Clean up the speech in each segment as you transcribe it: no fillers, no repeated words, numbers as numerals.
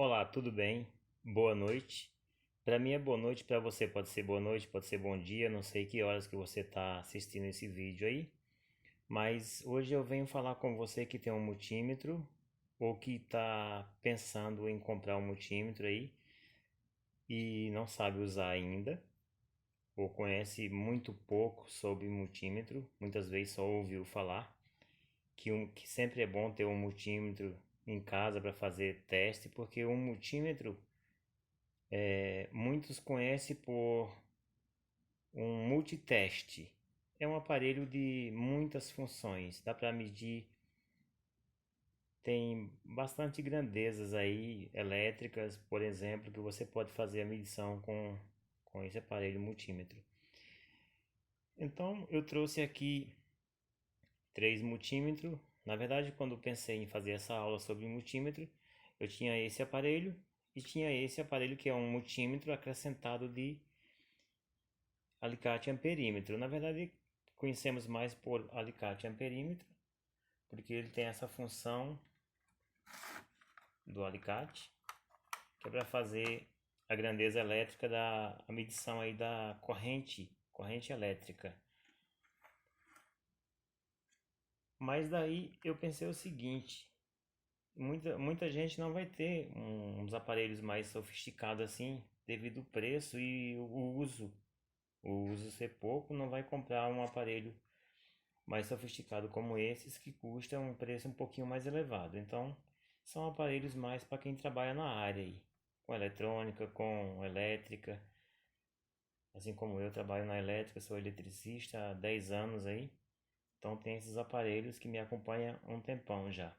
Olá, tudo bem? Boa noite. Para mim é boa noite, para você pode ser boa noite, pode ser bom dia, não sei que horas que você está assistindo esse vídeo aí, mas hoje eu venho falar com você que tem um multímetro ou que está pensando em comprar um multímetro aí e não sabe usar ainda, ou conhece muito pouco sobre multímetro, muitas vezes só ouviu falar que sempre é bom ter um multímetro em casa para fazer teste, porque um multímetro muitos conhecem por um multiteste. É um aparelho de muitas funções, dá para medir, tem bastante grandezas aí elétricas, por exemplo, que você pode fazer a medição com esse aparelho multímetro. Então eu trouxe aqui três multímetros. Na verdade, quando eu pensei em fazer essa aula sobre multímetro, eu tinha esse aparelho e tinha esse aparelho que é um multímetro acrescentado de alicate amperímetro. Na verdade, conhecemos mais por alicate amperímetro, porque ele tem essa função do alicate, que é para fazer a grandeza elétrica a medição aí da corrente elétrica. Mas daí eu pensei o seguinte, muita gente não vai ter uns aparelhos mais sofisticados assim, devido ao preço e o uso ser pouco, não vai comprar um aparelho mais sofisticado como esses que custam um preço um pouquinho mais elevado. Então, são aparelhos mais para quem trabalha na área aí, com eletrônica, com elétrica. Assim como eu trabalho na elétrica, sou eletricista há 10 anos aí. Então, tem esses aparelhos que me acompanham há um tempão já.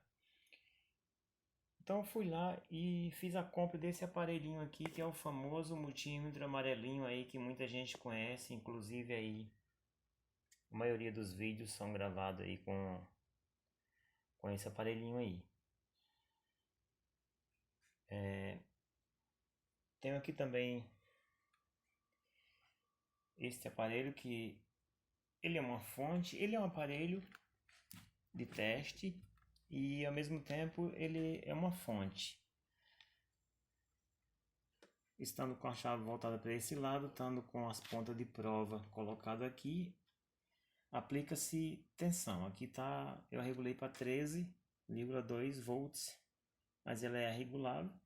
Então, eu fui lá e fiz a compra desse aparelhinho aqui, que é o famoso multímetro amarelinho aí que muita gente conhece, inclusive aí a maioria dos vídeos são gravados aí com esse aparelhinho aí. Tenho aqui também este aparelho que ele é uma fonte, ele é um aparelho de teste e ao mesmo tempo ele é uma fonte. Estando com a chave voltada para esse lado, estando com as pontas de prova colocado aqui, aplica-se tensão. Aqui tá, eu regulei para 13,2 volts, mas ela é regulável.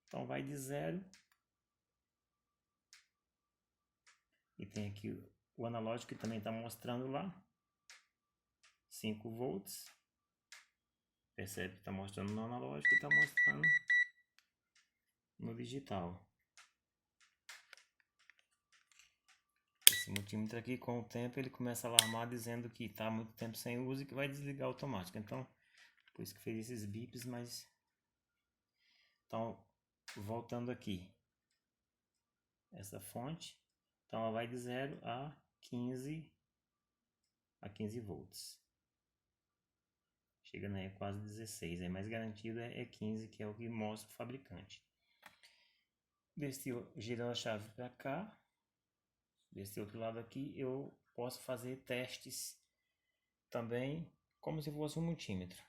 Então vai de 0 e tem aqui o analógico que também está mostrando lá, 5 volts. Percebe que está mostrando no analógico e está mostrando no digital. Esse multímetro aqui, com o tempo, ele começa a alarmar dizendo que está muito tempo sem uso e que vai desligar automático. Então, por isso que fez esses bips, mas... Então, voltando aqui. Essa fonte. Então, ela vai de 0 a 15 volts. Chega, né, quase 16. É mais garantido é 15, que é o que mostra o fabricante. Girando a chave para cá. Desse outro lado aqui, eu posso fazer testes também como se fosse um multímetro.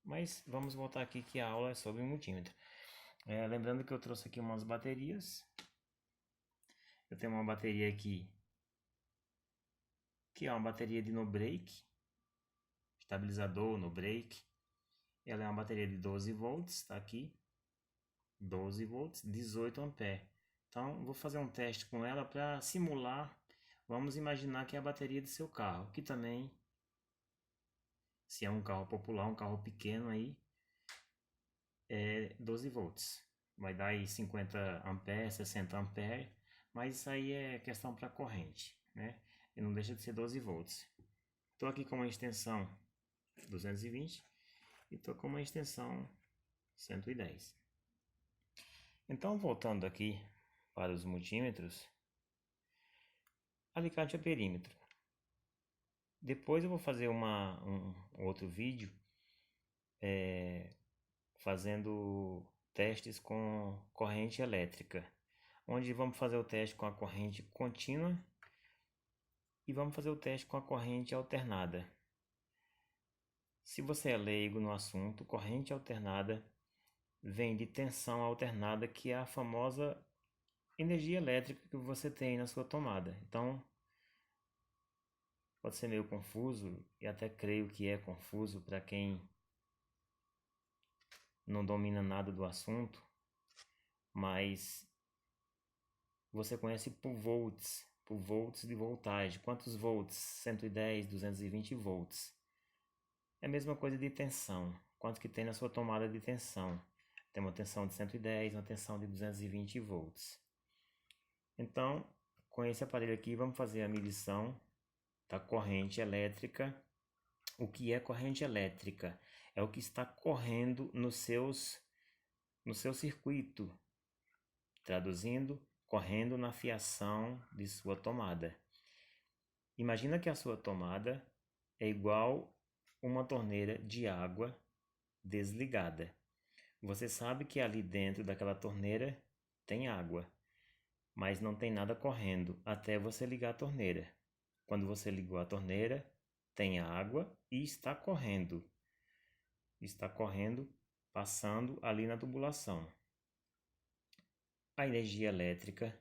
Mas vamos voltar aqui que a aula é sobre multímetro. Lembrando que eu trouxe aqui umas baterias. Eu tenho uma bateria aqui, que é uma bateria de no break, estabilizador no break. Ela é uma bateria de 12 volts, tá aqui. 12 volts, 18 amperes. Então, vou fazer um teste com ela para simular. Vamos imaginar que é a bateria do seu carro, que também, se é um carro popular, um carro pequeno aí, é 12 volts. Vai dar aí 50 amperes, 60 amperes, mas isso aí é questão para corrente, né? E não deixa de ser 12 volts. Estou aqui com uma extensão 220 e estou com uma extensão 110. Então, voltando aqui para os multímetros, alicate a perímetro. Depois eu vou fazer um outro vídeo fazendo testes com corrente elétrica, onde vamos fazer o teste com a corrente contínua e vamos fazer o teste com a corrente alternada. Se você é leigo no assunto, corrente alternada vem de tensão alternada, que é a famosa energia elétrica que você tem na sua tomada. Então, pode ser meio confuso, e até creio que é confuso para quem não domina nada do assunto, mas você conhece por volts de voltagem. Quantos volts? 110, 220 volts. É a mesma coisa de tensão. Quanto que tem na sua tomada de tensão? Tem uma tensão de 110, uma tensão de 220 volts. Então, com esse aparelho aqui, vamos fazer a medição da corrente elétrica. O que é corrente elétrica? É o que está correndo no seu circuito. Traduzindo, correndo na fiação de sua tomada. Imagina que a sua tomada é igual uma torneira de água desligada. Você sabe que ali dentro daquela torneira tem água, mas não tem nada correndo até você ligar a torneira. Quando você ligou a torneira, tem água e está correndo. Está correndo, passando ali na tubulação. A energia elétrica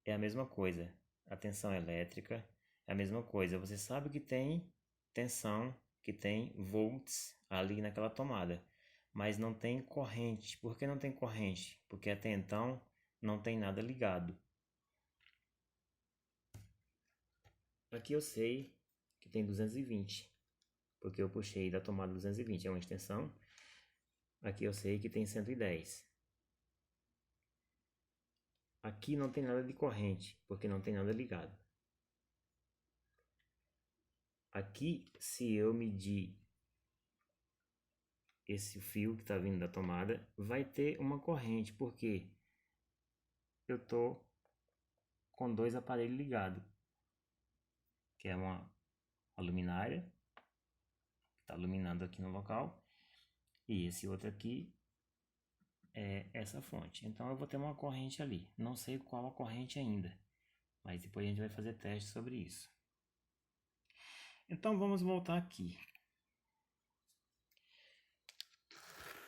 é a mesma coisa. A tensão elétrica é a mesma coisa. Você sabe que tem tensão, que tem volts ali naquela tomada, mas não tem corrente. Por que não tem corrente? Porque até então não tem nada ligado. Aqui eu sei que tem 220, porque eu puxei da tomada 220, é uma extensão. Aqui eu sei que tem 110. Aqui não tem nada de corrente, porque não tem nada ligado. Aqui, se eu medir esse fio que está vindo da tomada, vai ter uma corrente, porque eu estou com dois aparelhos ligados, que é uma luminária, que está iluminando aqui no local, e esse outro aqui é essa fonte. Então eu vou ter uma corrente ali. Não sei qual a corrente ainda, mas depois a gente vai fazer teste sobre isso. Então vamos voltar aqui.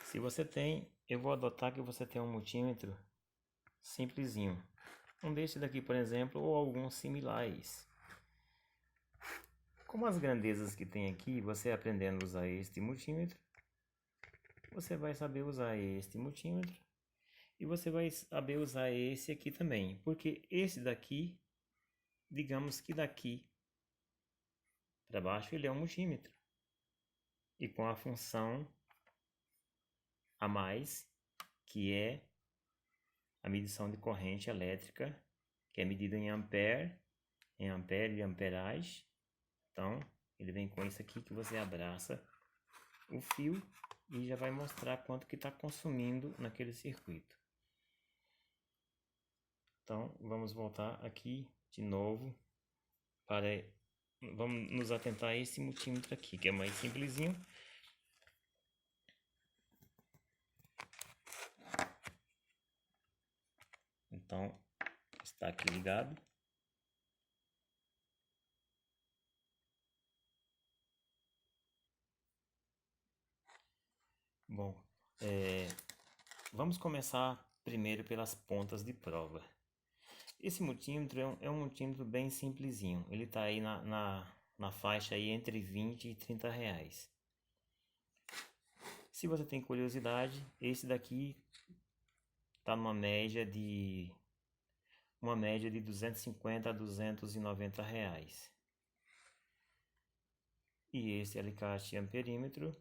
Se você tem, eu vou adotar que você tem um multímetro simplesinho. Um desse daqui, por exemplo, ou alguns similares. Como as grandezas que tem aqui, você aprendendo a usar este multímetro, você vai saber usar este multímetro e você vai saber usar esse aqui também, porque esse daqui, digamos que daqui para baixo, ele é um multímetro e com a função a mais, que é a medição de corrente elétrica, que é medida em ampere e amperagem. Então, ele vem com isso aqui que você abraça o fio e já vai mostrar quanto que está consumindo naquele circuito. Então, vamos voltar aqui de novo para... Vamos nos atentar a esse multímetro aqui, que é mais simplesinho. Então, está aqui ligado. Bom, vamos começar primeiro pelas pontas de prova. Esse multímetro é um multímetro bem simplesinho. Ele está aí na faixa aí entre 20 e 30 reais. Se você tem curiosidade, esse daqui está numa média de 250 a 290 reais. E esse alicate amperímetro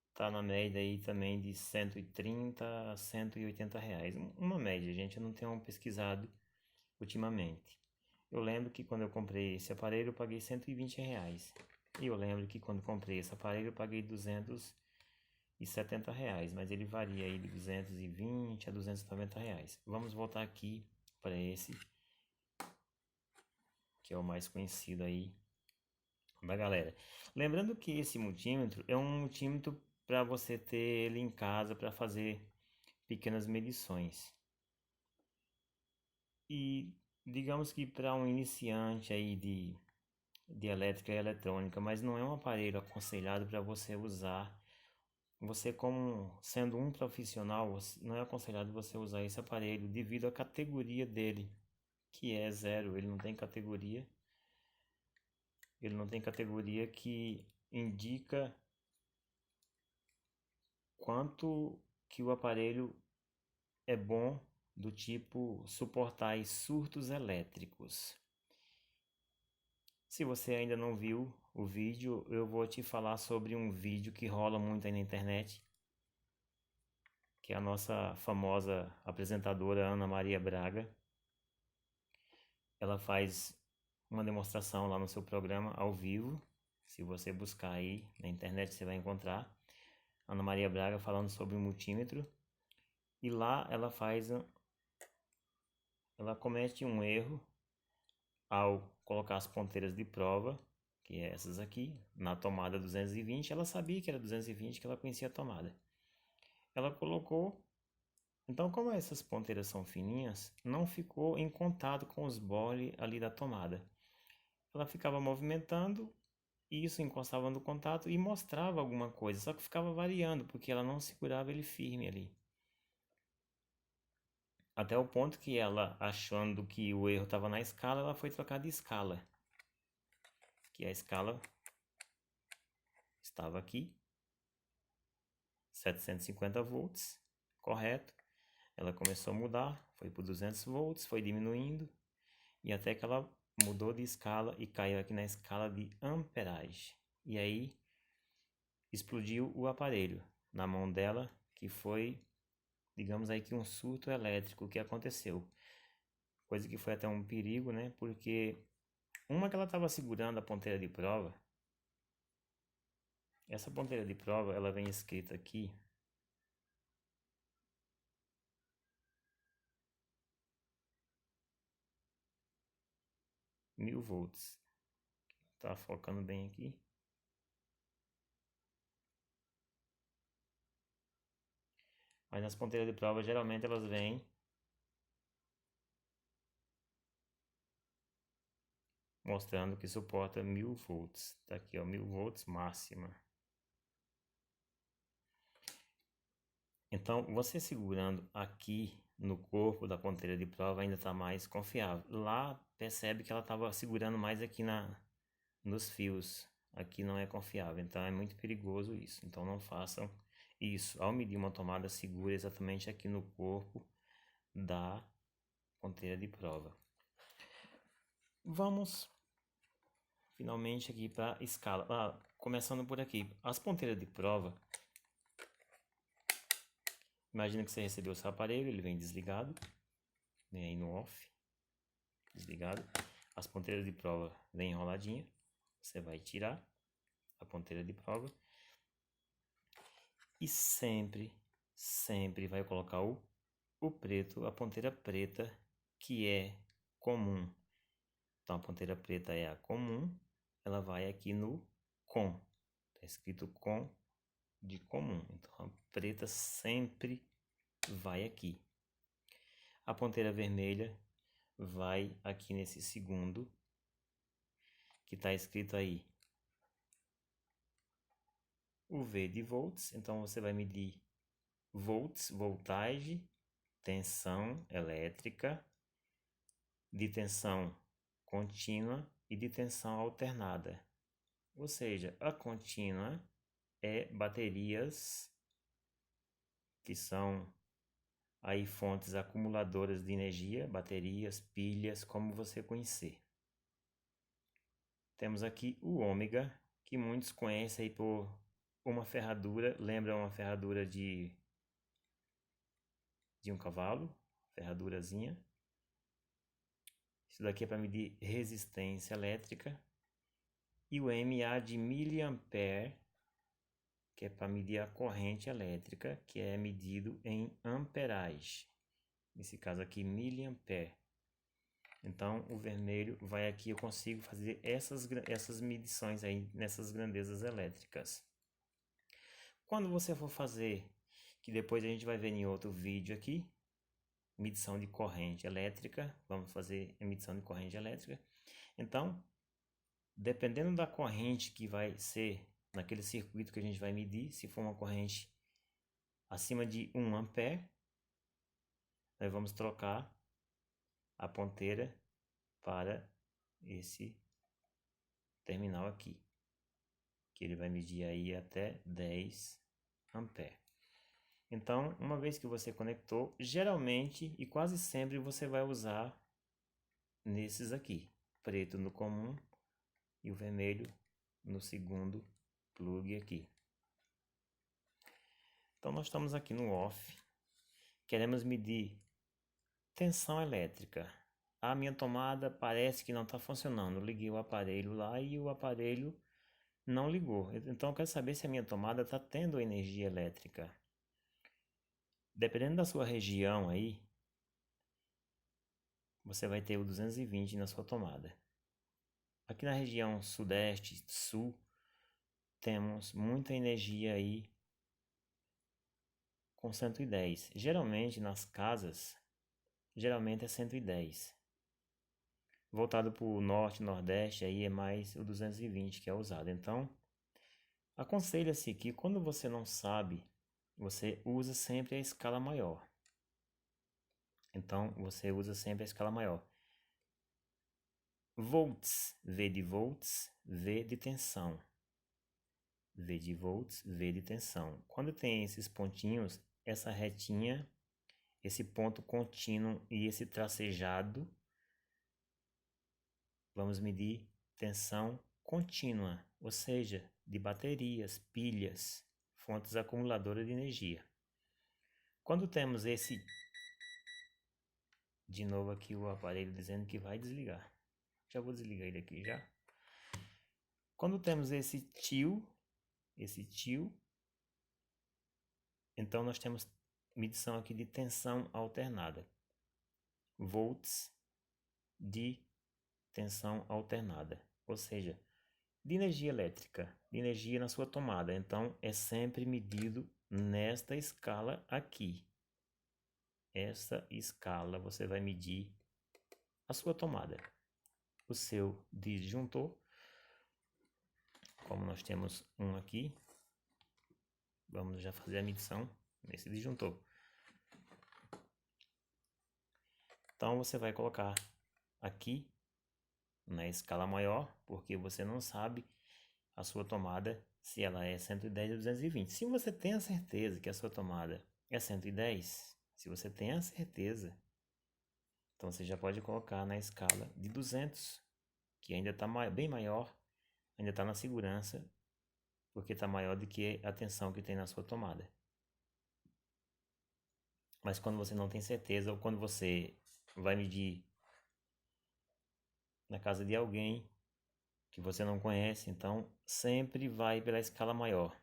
está na média aí também de 130 a 180 reais. Uma média, gente, eu não tenho pesquisado ultimamente. Eu lembro que quando eu comprei esse aparelho eu paguei 120 reais. E eu lembro que quando comprei esse aparelho eu paguei 270 reais, mas ele varia aí de 220 a 290 reais. Vamos voltar aqui para esse, que é o mais conhecido aí da galera. Lembrando que esse multímetro é um multímetro para você ter ele em casa para fazer pequenas medições. E digamos que para um iniciante aí de elétrica e eletrônica, mas não é um aparelho aconselhado para você usar você como sendo um profissional, não é aconselhado você usar esse aparelho devido à categoria dele, que é zero. Ele não tem categoria que indica quanto que o aparelho é bom, do tipo suportar surtos elétricos. Se você ainda não viu o vídeo, eu vou te falar sobre um vídeo que rola muito aí na internet, que é a nossa famosa apresentadora Ana Maria Braga. Ela faz uma demonstração lá no seu programa ao vivo. Se você buscar aí na internet, você vai encontrar Ana Maria Braga falando sobre o multímetro. E lá ela comete um erro ao colocar as ponteiras de prova, que é essas aqui, na tomada 220. Ela sabia que era 220, que ela conhecia a tomada. Ela colocou. Então, como essas ponteiras são fininhas, não ficou em contato com os bornes ali da tomada. Ela ficava movimentando, e isso encostava no contato e mostrava alguma coisa, só que ficava variando, porque ela não segurava ele firme ali. Até o ponto que ela, achando que o erro estava na escala, ela foi trocar de escala. Que a escala estava aqui, 750 volts, correto. Ela começou a mudar, foi por 200 volts, foi diminuindo, e até que ela mudou de escala e caiu aqui na escala de amperagem. E aí explodiu o aparelho na mão dela, que foi, digamos aí, que um surto elétrico que aconteceu. Coisa que foi até um perigo, né? Porque uma que ela estava segurando a ponteira de prova, essa ponteira de prova, ela vem escrita aqui, mil volts. Tá focando bem aqui. Mas nas ponteiras de prova, geralmente elas vêm mostrando que suporta 1000 volts. Tá aqui, ó, 1000 volts máxima. Então, você segurando aqui no corpo da ponteira de prova ainda está mais confiável. Lá, percebe que ela estava segurando mais aqui nos fios. Aqui não é confiável, então é muito perigoso isso. Então, não façam isso. Ao medir uma tomada, segura exatamente aqui no corpo da ponteira de prova. Vamos finalmente aqui para escala. Começando por aqui, as ponteiras de prova. Imagina que você recebeu o seu aparelho, ele vem desligado, vem aí no off, desligado. As ponteiras de prova vem enroladinha, você vai tirar a ponteira de prova e sempre vai colocar o preto, a ponteira preta, que é comum. Então a ponteira preta é a comum, ela vai aqui no com, tá escrito com de comum, então a preta sempre vai aqui. A ponteira vermelha vai aqui nesse segundo, que está escrito aí o V de volts, então você vai medir volts, voltagem, tensão elétrica, de tensão contínua e de tensão alternada. Ou seja, a contínua é baterias, que são aí fontes acumuladoras de energia, baterias, pilhas, como você conhecer. Temos aqui o ômega, que muitos conhecem aí por uma ferradura, lembra uma ferradura de um cavalo, ferradurazinha. Isso daqui é para medir resistência elétrica. E o mA de miliampere, que é para medir a corrente elétrica, que é medido em amperagem. Nesse caso aqui, miliampere. Então, o vermelho vai aqui, eu consigo fazer essas medições aí nessas grandezas elétricas. Quando você for fazer, que depois a gente vai ver em outro vídeo aqui, medição de corrente elétrica, vamos fazer a medição de corrente elétrica. Então, dependendo da corrente que vai ser naquele circuito que a gente vai medir, se for uma corrente acima de 1 ampere, nós vamos trocar a ponteira para esse terminal aqui, que ele vai medir aí até 10 ampere. Então, uma vez que você conectou, geralmente e quase sempre você vai usar nesses aqui, preto no comum e o vermelho no segundo plug aqui. Então nós estamos aqui no off, queremos medir tensão elétrica. A minha tomada parece que não está funcionando. Eu liguei o aparelho lá e o aparelho não ligou. Então eu quero saber se a minha tomada está tendo energia elétrica. Dependendo da sua região aí, você vai ter o 220 na sua tomada. Aqui na região sudeste, sul, temos muita energia aí com 110. Geralmente nas casas, geralmente é 110. Voltado para o norte, nordeste, aí é mais o 220 que é usado. Então, aconselha-se que quando você não sabe, você usa sempre a escala maior. Então, você usa sempre a escala maior. Volts, V de volts, V de tensão. V de volts, V de tensão. Quando tem esses pontinhos, essa retinha, esse ponto contínuo e esse tracejado, vamos medir tensão contínua, ou seja, de baterias, pilhas, fontes acumuladoras de energia. Quando temos esse... De novo aqui o aparelho dizendo que vai desligar. Já vou desligar ele aqui já. Quando temos esse tio, então nós temos medição aqui de tensão alternada. Volts de tensão alternada, ou seja, de energia elétrica, de energia na sua tomada. Então é sempre medido nesta escala aqui. Essa escala você vai medir a sua tomada. O seu disjuntor, como nós temos um aqui, vamos já fazer a medição nesse disjuntor. Então você vai colocar aqui na escala maior, porque você não sabe a sua tomada se ela é 110 ou 220. Se você tem a certeza que a sua tomada é 110, se você tem a certeza, então você já pode colocar na escala de 200, que ainda está bem maior, ainda está na segurança, porque está maior do que a tensão que tem na sua tomada. Mas quando você não tem certeza, ou quando você vai medir na casa de alguém que você não conhece, então sempre vai pela escala maior.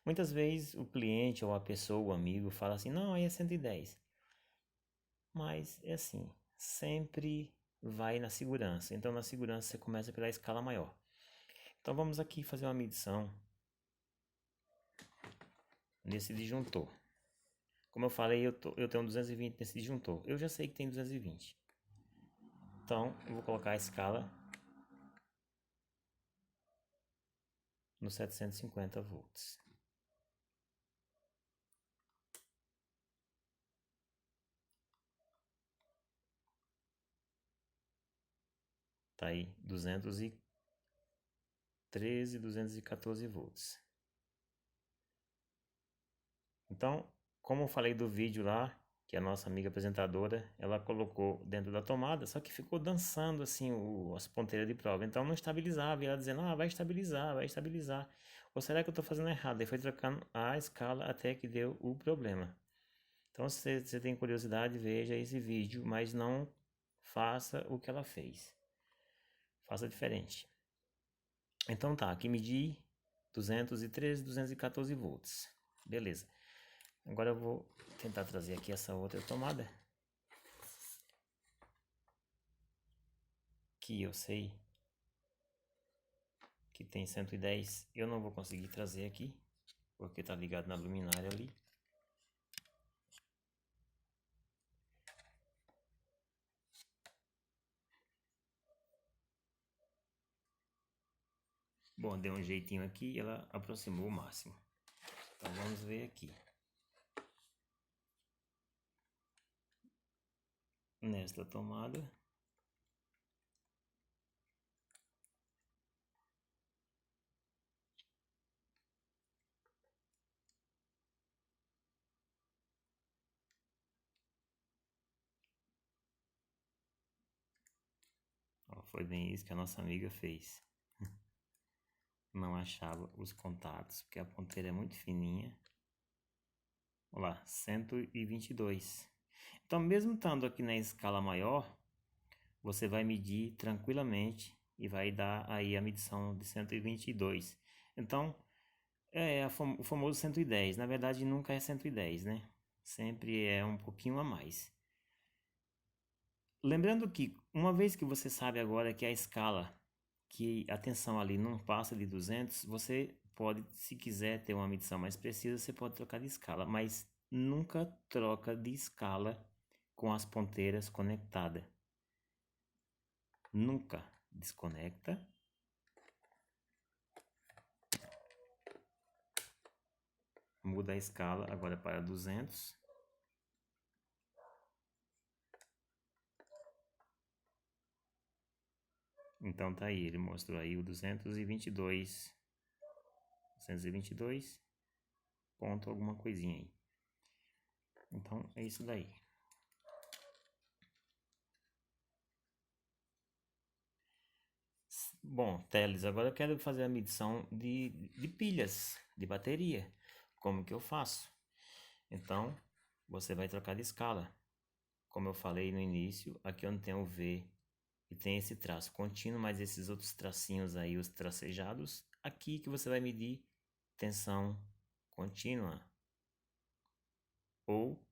Muitas vezes o cliente ou a pessoa, o amigo, fala assim, não, aí é 110. Mas é assim, sempre vai na segurança. Então na segurança você começa pela escala maior. Então vamos aqui fazer uma medição nesse disjuntor. Como eu falei, eu tenho 220 nesse disjuntor. Eu já sei que tem 220. Então eu vou colocar a escala no 750 volts. Tá aí 213, 214 volts. Então, como eu falei do vídeo lá, que a nossa amiga apresentadora, ela colocou dentro da tomada, só que ficou dançando assim as ponteiras de prova. Então não estabilizava, e ela dizendo, vai estabilizar, vai estabilizar. Ou será que eu estou fazendo errado? Aí foi trocando a escala até que deu o problema. Então se você tem curiosidade, veja esse vídeo, mas não faça o que ela fez. Faça diferente. Então tá, aqui medi 213, 214 volts. Beleza. Agora eu vou tentar trazer aqui essa outra tomada. Que eu sei que tem 110. Eu não vou conseguir trazer aqui, porque tá ligado na luminária ali. Bom, deu um jeitinho aqui e ela aproximou o máximo. Então vamos ver aqui. nesta tomada. Ó, foi bem isso que a nossa amiga fez. Não achava os contatos, porque a ponteira é muito fininha. Olha lá, 122. Então, mesmo estando aqui na escala maior, você vai medir tranquilamente e vai dar aí a medição de 122. Então, o famoso 110. Na verdade, nunca é 110, né? Sempre é um pouquinho a mais. Lembrando que, uma vez que você sabe agora que a escala, que a tensão ali não passa de 200, você pode, se quiser ter uma medição mais precisa, você pode trocar de escala, mas nunca troca de escala com as ponteiras conectadas. Nunca desconecta. Muda a escala agora para 200. Então tá aí, ele mostrou aí o 222 ponto alguma coisinha aí. Então é isso daí. Bom, Teles, agora eu quero fazer a medição de pilhas, de bateria. Como que eu faço? Então, você vai trocar de escala. Como eu falei no início, aqui onde tem o V e tem esse traço contínuo, mas esses outros tracinhos aí, os tracejados, aqui que você vai medir tensão contínua. Ou,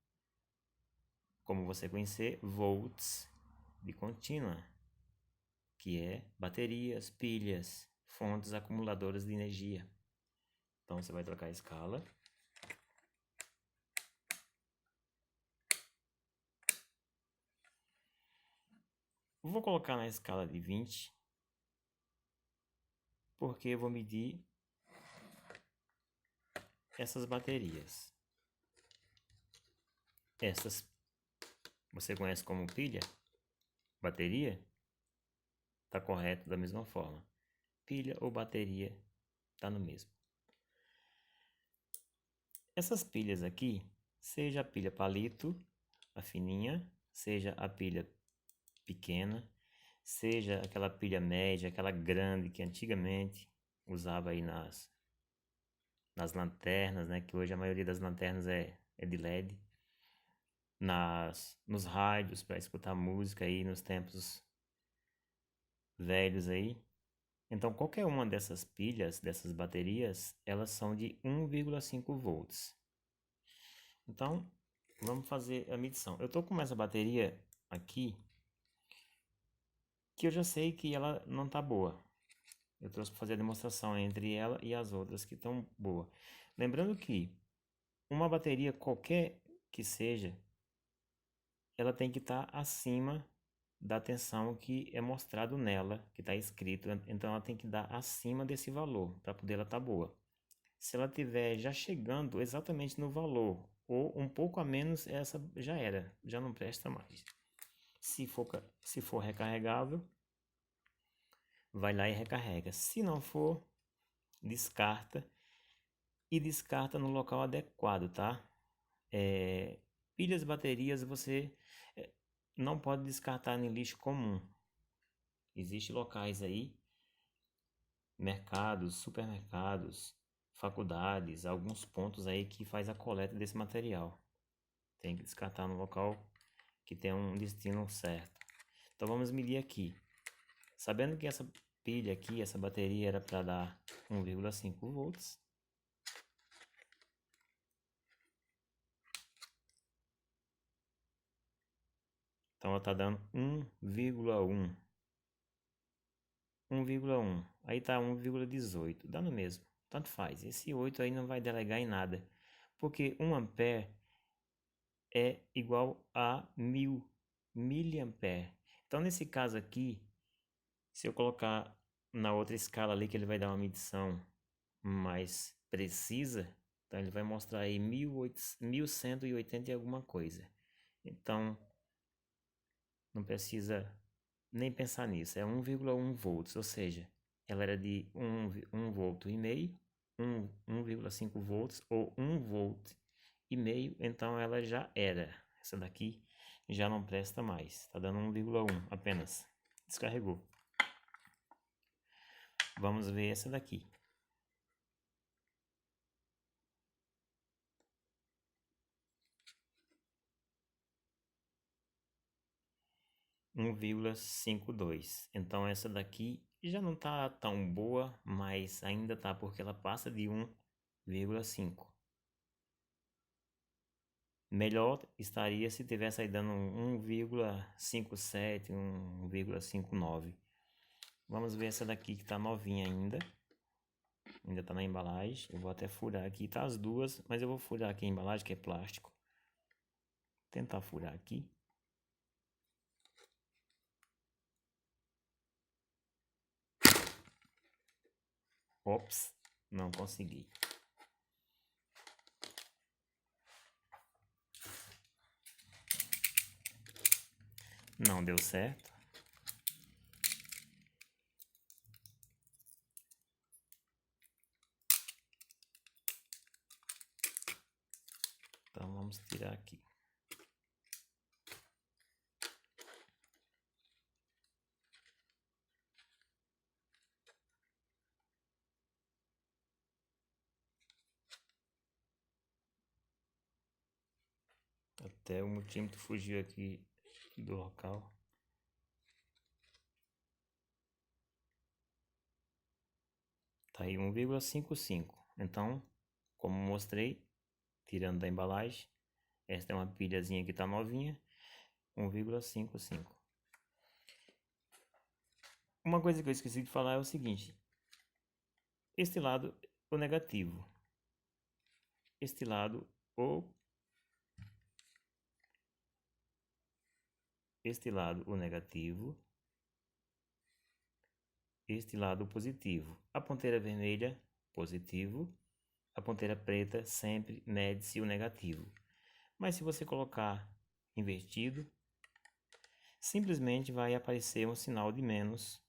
como você conhecer, volts de contínua, que é baterias, pilhas, fontes acumuladoras de energia. Então você vai trocar a escala. Vou colocar na escala de 20, porque eu vou medir essas baterias. Essas você conhece como pilha? Bateria? Tá correto da mesma forma. Pilha ou bateria tá no mesmo. Essas pilhas aqui, seja a pilha palito, a fininha, seja a pilha pequena, seja aquela pilha média, aquela grande que antigamente usava aí nas lanternas, né? Que hoje a maioria das lanternas é de LED. Nos rádios para escutar música aí nos tempos velhos aí. Então, qualquer uma dessas pilhas, dessas baterias, elas são de 1,5 volts. Então, vamos fazer a medição. Eu tô com essa bateria aqui, que eu já sei que ela não tá boa. Eu trouxe para fazer a demonstração entre ela e as outras que estão boa. Lembrando que uma bateria qualquer que seja, ela tem que estar acima da tensão que é mostrado nela, que está escrito. Então ela tem que dar acima desse valor para poder ela estar boa. Se ela tiver já chegando exatamente no valor ou um pouco a menos, essa já era, já não presta mais. Se for recarregável, vai lá e recarrega. Se não for, descarta e descarta no local adequado, tá? Pilhas, baterias, você não pode descartar em lixo comum. Existem locais aí, mercados, supermercados, faculdades, alguns pontos aí que faz a coleta desse material. Tem que descartar no local que tem um destino certo. Então vamos medir aqui. Sabendo que essa pilha aqui, essa bateria era para dar 1,5 volts. Então ela está dando 1,1. 1,1. Aí tá 1,18. Dá no mesmo. Tanto faz. Esse 8 aí não vai delegar em nada. Porque 1 ampere é igual a 1000 miliampere. Então nesse caso aqui, se eu colocar na outra escala ali que ele vai dar uma medição mais precisa, então ele vai mostrar aí 1180 e alguma coisa. Então não precisa nem pensar nisso. É 1,1 volts, ou seja, ela era de 1 volt e meio, 1,5 volts ou 1 volt e meio, então ela já era. Essa daqui já não presta mais, tá dando 1,1 apenas. Descarregou. Vamos ver essa daqui. 1,52. Então essa daqui já não tá tão boa, mas ainda tá porque ela passa de 1,5. Melhor estaria se tivesse aí dando 1,57, 1,59. Vamos ver essa daqui que tá novinha ainda. Ainda tá na embalagem. Eu vou até furar aqui. Tá as duas, mas eu vou furar aqui a embalagem que é plástico. Tentar furar aqui. Ops, não consegui. Não deu certo. Então vamos tirar aqui. Até o multímetro fugiu aqui do local. Tá aí 1,55. Então, como mostrei, tirando da embalagem, esta é uma pilhazinha que tá novinha, 1,55. Uma coisa que eu esqueci de falar é o seguinte: este lado, o negativo. Este lado, este lado, o negativo. Este lado, o positivo. A ponteira vermelha, positivo. A ponteira preta sempre mede-se o negativo. Mas se você colocar invertido, simplesmente vai aparecer um sinal de menos,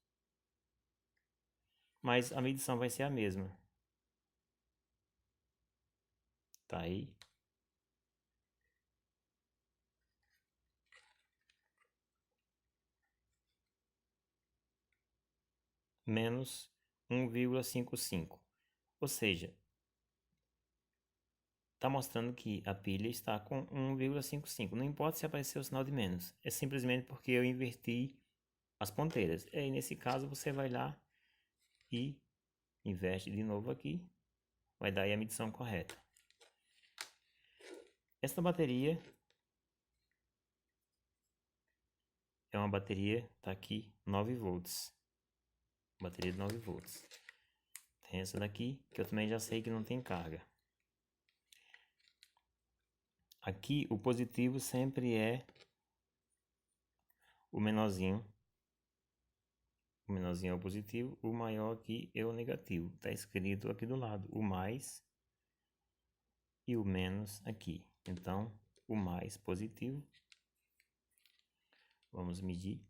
mas a medição vai ser a mesma. Tá aí. Menos 1,55. Ou seja, está mostrando que a pilha está com 1,55. Não importa se apareceu o sinal de menos, é simplesmente porque eu inverti as ponteiras. E aí, nesse caso, você vai lá e inverte de novo aqui, vai dar aí a medição correta. Esta bateria é uma bateria, tá aqui, 9 volts. Bateria de 9 volts. Tem essa daqui, que eu também já sei que não tem carga. Aqui o positivo sempre é o menorzinho. O menorzinho é o positivo, o maior aqui é o negativo. Está escrito aqui do lado, o mais e o menos aqui. Então, o mais positivo. Vamos medir.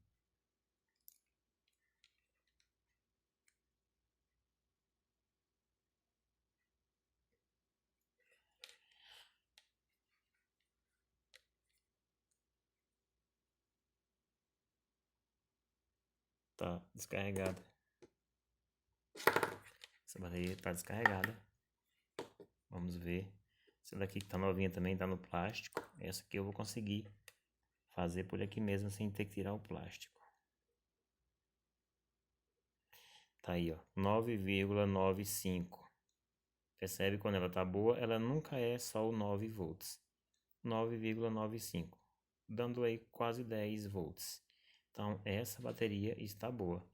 Tá descarregada. Essa bateria está descarregada. Vamos ver. Essa daqui que tá novinha também tá no plástico. Essa aqui eu vou conseguir fazer por aqui mesmo sem ter que tirar o plástico. Tá aí, ó, 9,95. Percebe quando ela tá boa? Ela nunca é só o 9 volts. 9,95, dando aí quase 10 volts. Então, essa bateria está boa.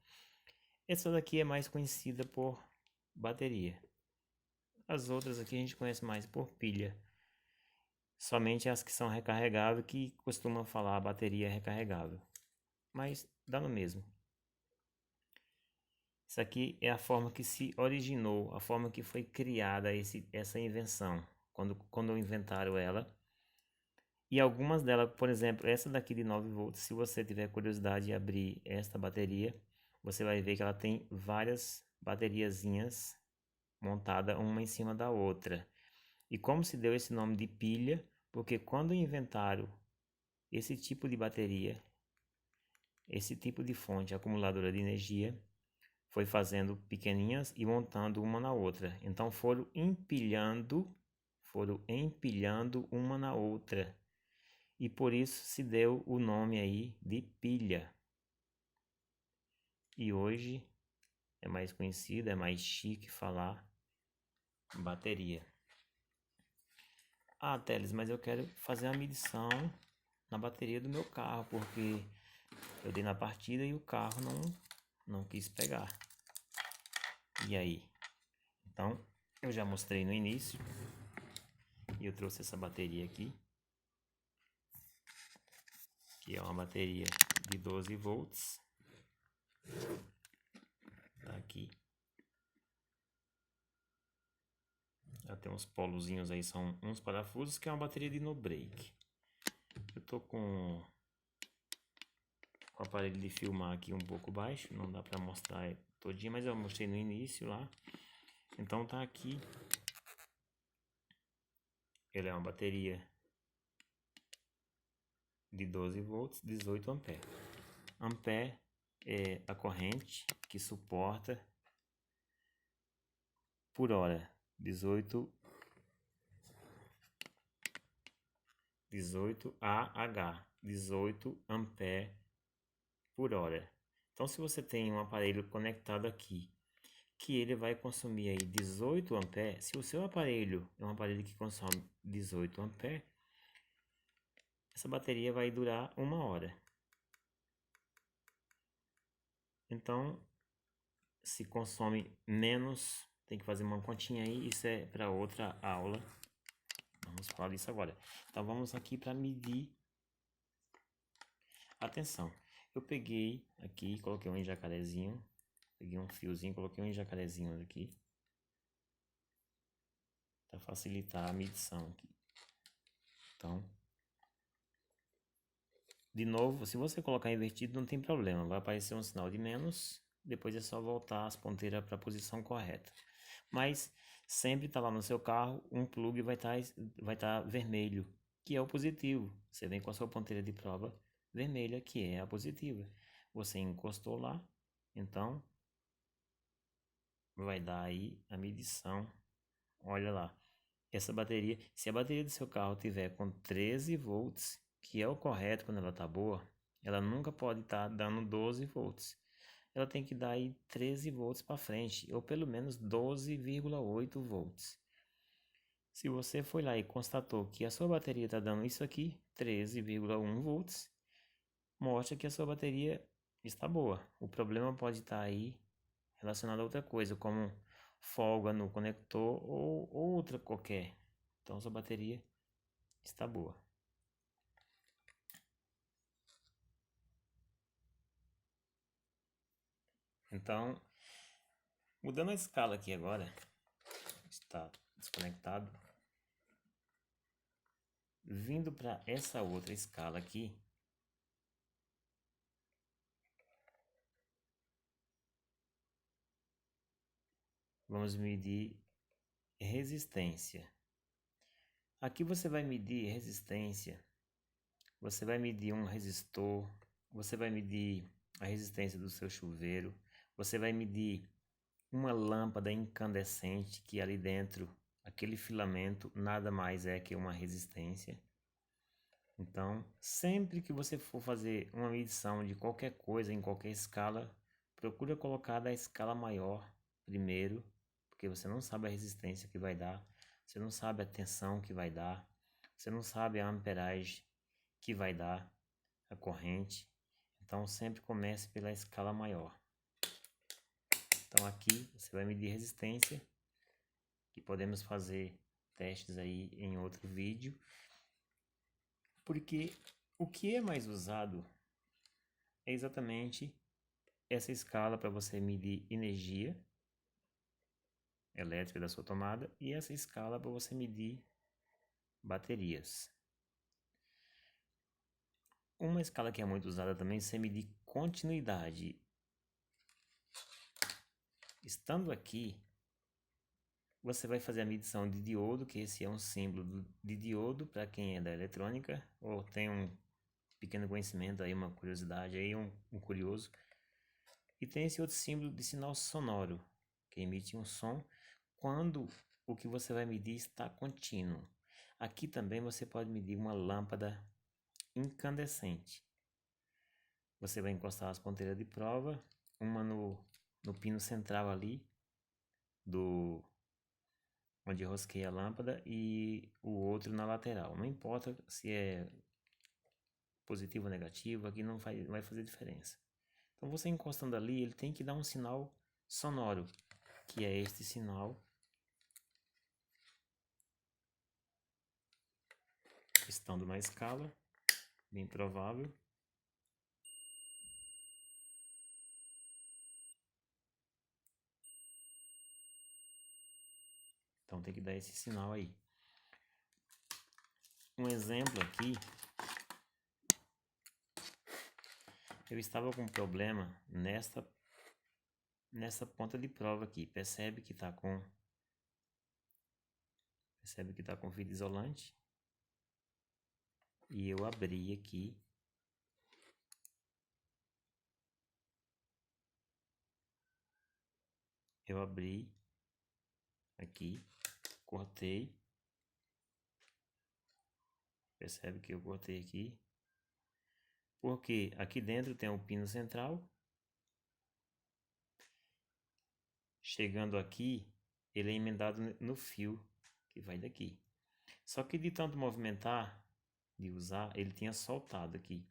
Essa daqui é mais conhecida por bateria. As outras aqui a gente conhece mais por pilha. Somente as que são recarregáveis que costumam falar bateria recarregável. Mas dá no mesmo. Isso aqui é a forma que se originou, a forma que foi criada essa invenção. Quando inventaram ela, E algumas delas, por exemplo, essa daqui de 9 volts, se você tiver curiosidade de abrir esta bateria, você vai ver que ela tem várias bateriazinhas montadas uma em cima da outra. E como se deu esse nome de pilha? Porque quando inventaram esse tipo de bateria, esse tipo de fonte acumuladora de energia, foi fazendo pequeninhas e montando uma na outra. Então foram empilhando uma na outra. E por isso se deu o nome aí de pilha. E hoje é mais conhecido, é mais chique falar bateria. Ah, Teles, mas eu quero fazer a medição na bateria do meu carro, porque eu dei na partida e o carro não quis pegar. E aí? Então, eu já mostrei no início. E eu trouxe essa bateria aqui, que é uma bateria de 12 volts. Tá aqui. Ela tem uns polozinhos aí, são uns parafusos, que é uma bateria de no break. Eu tô com o aparelho de filmar aqui um pouco baixo, não dá pra mostrar todinho, mas eu mostrei no início lá. Então tá aqui. Ela é uma bateria de 12 volts, 18 ampere. Ampere é a corrente que suporta por hora 18 Ah, 18 ampere por hora. Então, se você tem um aparelho conectado aqui, que ele vai consumir aí 18 ampere, se o seu aparelho é um aparelho que consome 18 ampere, essa bateria vai durar 1 hora. Então, se consome menos, tem que fazer uma continha aí, isso é para outra aula. Vamos falar disso agora. Então, vamos aqui para medir. Atenção, eu peguei aqui, coloquei um jacarezinho, peguei um fiozinho, coloquei um jacarezinho aqui, para facilitar a medição aqui. Então, de novo, se você colocar invertido não tem problema, vai aparecer um sinal de menos, depois é só voltar as ponteiras para a posição correta. Mas sempre está lá no seu carro, um plug vai tá vermelho, que é o positivo. Você vem com a sua ponteira de prova vermelha, que é a positiva. Você encostou lá, então vai dar aí a medição. Olha lá, essa bateria, se a bateria do seu carro tiver com 13 volts, que é o correto quando ela tá boa, ela nunca pode estar dando 12 volts. Ela tem que dar aí 13 volts para frente, ou pelo menos 12,8 volts. Se você foi lá e constatou que a sua bateria está dando isso aqui, 13,1 volts, mostra que a sua bateria está boa. O problema pode estar aí relacionado a outra coisa, como folga no conector ou outra qualquer. Então sua bateria está boa. Então, mudando a escala aqui agora, está desconectado. Vindo para essa outra escala aqui, vamos medir resistência. Aqui você vai medir resistência, você vai medir um resistor, você vai medir a resistência do seu chuveiro, você vai medir uma lâmpada incandescente que ali dentro, aquele filamento nada mais é que uma resistência. Então, sempre que você for fazer uma medição de qualquer coisa em qualquer escala, procura colocar da escala maior primeiro, porque você não sabe a resistência que vai dar, você não sabe a tensão que vai dar, você não sabe a amperagem que vai dar, a corrente. Então, sempre comece pela escala maior. Então, aqui você vai medir resistência, que podemos fazer testes aí em outro vídeo, porque o que é mais usado é exatamente essa escala para você medir energia elétrica da sua tomada e essa escala para você medir baterias. Uma escala que é muito usada também, você medir continuidade. Estando aqui, você vai fazer a medição de diodo, que esse é um símbolo de diodo para quem é da eletrônica, ou tem um pequeno conhecimento aí, uma curiosidade aí, um curioso. E tem esse outro símbolo de sinal sonoro, que emite um som quando o que você vai medir está contínuo. Aqui também você pode medir uma lâmpada incandescente. Você vai encostar as ponteiras de prova, uma no pino central ali, onde rosqueia a lâmpada, e o outro na lateral. Não importa se é positivo ou negativo, aqui não vai fazer diferença. Então você encostando ali, ele tem que dar um sinal sonoro, que é este sinal. Estando na escala, bem provável. Então tem que dar esse sinal aí. Um exemplo aqui, eu estava com um problema nessa ponta de prova aqui. Percebe que está com fita isolante. E eu abri aqui. Eu abri aqui, cortei. Percebe que eu cortei aqui. Porque aqui dentro tem um pino central. Chegando aqui, ele é emendado no fio que vai daqui. Só que de tanto movimentar, de usar, ele tinha soltado aqui.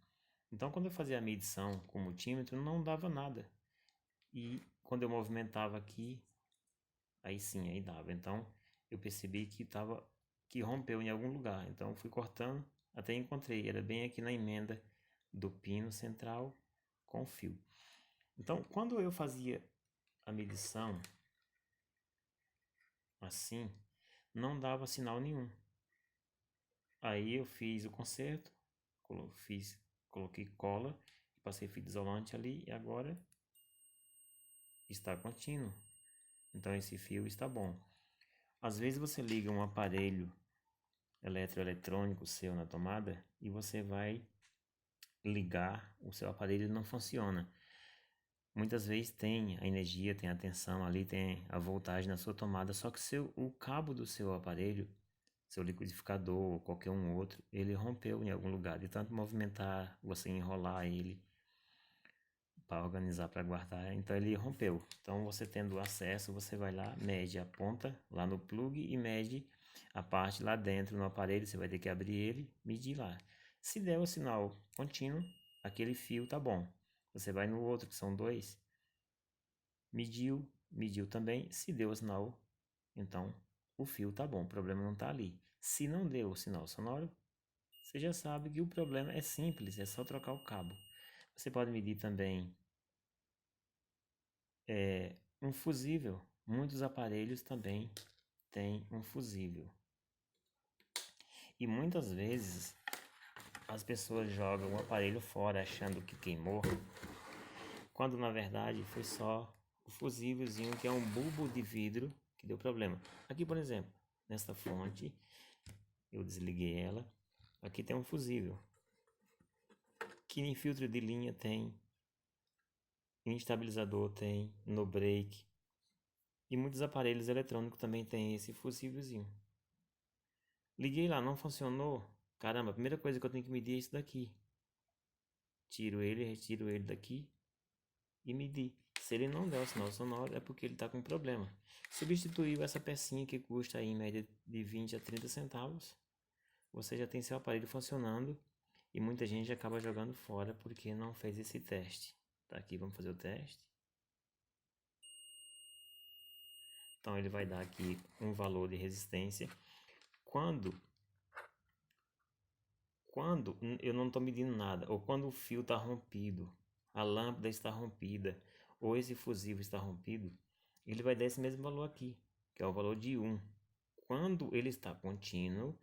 Então quando eu fazia a medição com o multímetro, não dava nada. E quando eu movimentava aqui, aí sim, aí dava. Então eu percebi que rompeu em algum lugar. Então fui cortando até encontrei. Era bem aqui na emenda do pino central com o fio. Então quando eu fazia a medição assim, não dava sinal nenhum. Aí eu fiz o conserto, coloquei cola, passei fita isolante ali e agora está contínuo. Então esse fio está bom. Às vezes você liga um aparelho eletroeletrônico seu na tomada e você vai ligar, o seu aparelho não funciona. Muitas vezes tem a energia, tem a tensão ali, tem a voltagem na sua tomada, só que o cabo do seu aparelho, seu liquidificador ou qualquer um outro, ele rompeu em algum lugar. De tanto movimentar, você enrolar ele para organizar, para guardar, então ele rompeu. Então você tendo acesso, você vai lá, mede a ponta lá no plug e mede a parte lá dentro no aparelho. Você vai ter que abrir ele, medir lá. Se der o sinal contínuo, aquele fio tá bom. Você vai no outro, que são dois, mediu também. Se deu o sinal, então o fio tá bom, o problema não tá ali. Se não deu o sinal sonoro, você já sabe que o problema é simples, é só trocar o cabo. Você pode medir também um fusível. Muitos aparelhos também têm um fusível. E muitas vezes as pessoas jogam o aparelho fora achando que queimou, quando na verdade foi só o fusívelzinho, que é um bulbo de vidro, que deu problema. Aqui, por exemplo, nesta fonte, eu desliguei ela. Aqui tem um fusível, que em filtro de linha tem, em estabilizador tem, no break. E muitos aparelhos eletrônicos também têm esse fusívelzinho. Liguei lá, não funcionou. Caramba, a primeira coisa que eu tenho que medir é isso daqui. Tiro ele, retiro ele daqui e medir. Se ele não der o sinal sonoro, é porque ele está com problema. Substituiu essa pecinha que custa aí, em média de 20 a 30 centavos. Você já tem seu aparelho funcionando e muita gente acaba jogando fora porque não fez esse teste. Tá aqui, vamos fazer o teste. Então ele vai dar aqui um valor de resistência. Quando eu não estou medindo nada, ou quando o fio está rompido, a lâmpada está rompida, ou esse fusível está rompido, ele vai dar esse mesmo valor aqui, que é o valor de 1. Quando ele está contínuo,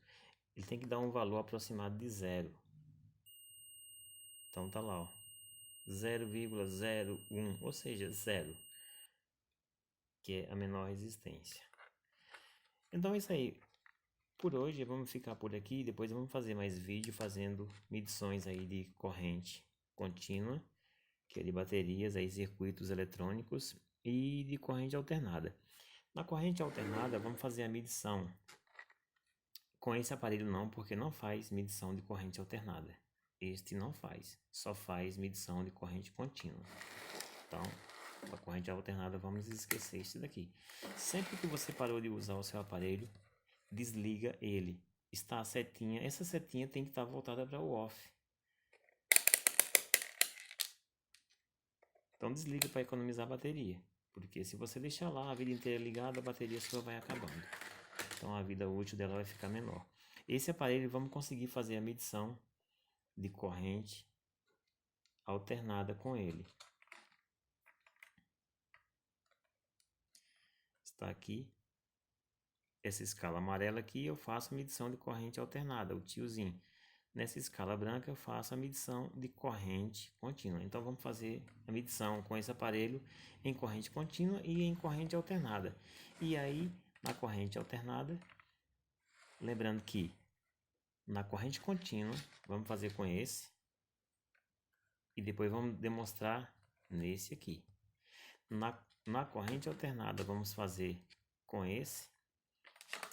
ele tem que dar um valor aproximado de 0. Então tá lá, ó, 0,01, ou seja, zero, que é a menor resistência. Então é isso aí. Por hoje vamos ficar por aqui, depois vamos fazer mais vídeo fazendo medições aí de corrente contínua, que é de baterias, aí circuitos eletrônicos, e de corrente alternada. Na corrente alternada vamos fazer a medição com esse aparelho não, porque não faz medição de corrente alternada. Este não faz, só faz medição de corrente contínua. Então, a corrente alternada vamos esquecer isso daqui. Sempre que você parou de usar o seu aparelho, desliga ele. Está a setinha, essa setinha tem que estar voltada para o off. Então desliga para economizar a bateria, porque se você deixar lá a vida inteira ligada, a bateria sua vai acabando. Então a vida útil dela vai ficar menor. Esse aparelho vamos conseguir fazer a medição de corrente alternada com ele. Está aqui. Essa escala amarela aqui eu faço a medição de corrente alternada, o tiozinho. Nessa escala branca eu faço a medição de corrente contínua. Então vamos fazer a medição com esse aparelho em corrente contínua e em corrente alternada. E aí, na corrente alternada, lembrando que na corrente contínua vamos fazer com esse e depois vamos demonstrar nesse aqui. Na corrente alternada vamos fazer com esse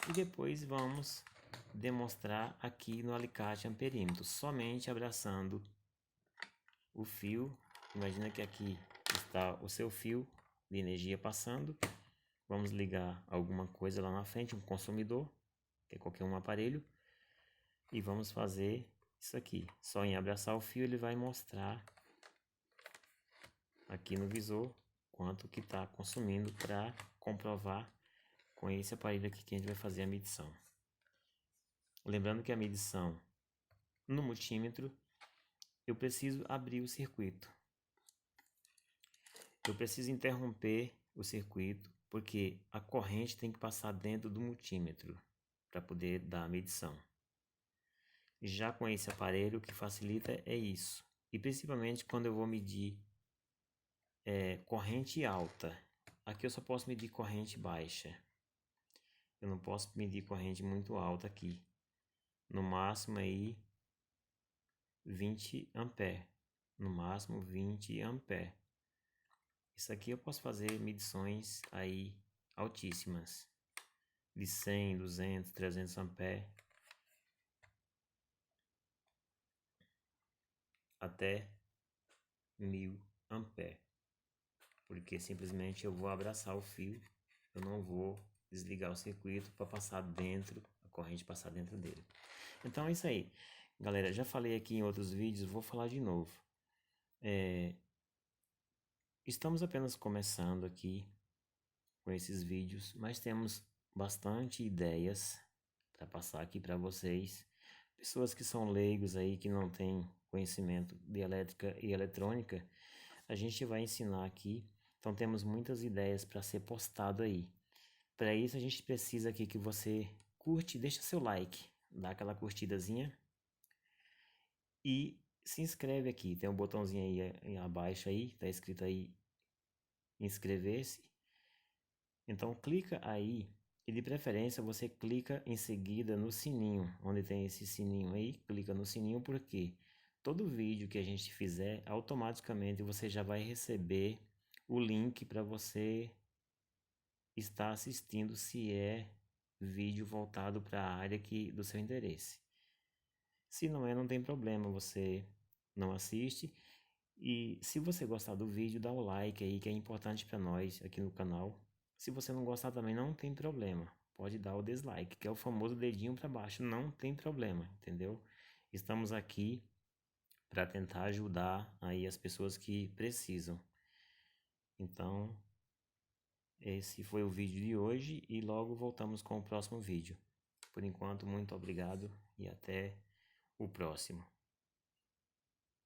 e depois vamos demonstrar aqui no alicate amperímetro, somente abraçando o fio. Imagina que aqui está o seu fio de energia passando. Vamos ligar alguma coisa lá na frente, um consumidor, que é qualquer um aparelho, e vamos fazer isso aqui. Só em abraçar o fio ele vai mostrar aqui no visor quanto que está consumindo, para comprovar com esse aparelho aqui que a gente vai fazer a medição. Lembrando que a medição no multímetro, eu preciso abrir o circuito. Eu preciso interromper o circuito, porque a corrente tem que passar dentro do multímetro para poder dar a medição. Já com esse aparelho, o que facilita é isso. E principalmente quando eu vou medir corrente alta. Aqui eu só posso medir corrente baixa. Eu não posso medir corrente muito alta aqui. No máximo aí 20 ampere. No máximo 20 ampere. Isso aqui eu posso fazer medições aí altíssimas. De 100, 200, 300 ampere. Até 1000 ampere. Porque simplesmente eu vou abraçar o fio. Eu não vou desligar o circuito para passar dentro, a corrente passar dentro dele. Então é isso aí, galera. Já falei aqui em outros vídeos, vou falar de novo. Estamos apenas começando aqui com esses vídeos, mas temos bastante ideias para passar aqui para vocês. Pessoas que são leigos aí, que não têm conhecimento de elétrica e eletrônica, a gente vai ensinar aqui. Então temos muitas ideias para ser postado aí. Para isso a gente precisa aqui que você curte, deixa seu like, dá aquela curtidazinha e se inscreve aqui. Tem um botãozinho aí abaixo aí, tá escrito aí inscrever-se. Então clica aí e de preferência você clica em seguida no sininho, onde tem esse sininho aí, clica no sininho porque todo vídeo que a gente fizer, automaticamente você já vai receber o link para você estar assistindo, se é vídeo voltado para a área do seu interesse. Se não é, não tem problema, você não assiste. E se você gostar do vídeo, dá o like aí, que é importante para nós aqui no canal. Se você não gostar também, não tem problema, pode dar o dislike, que é o famoso dedinho para baixo, não tem problema, entendeu? Estamos aqui para tentar ajudar aí as pessoas que precisam. Então, esse foi o vídeo de hoje e logo voltamos com o próximo vídeo. Por enquanto, muito obrigado e até o próximo.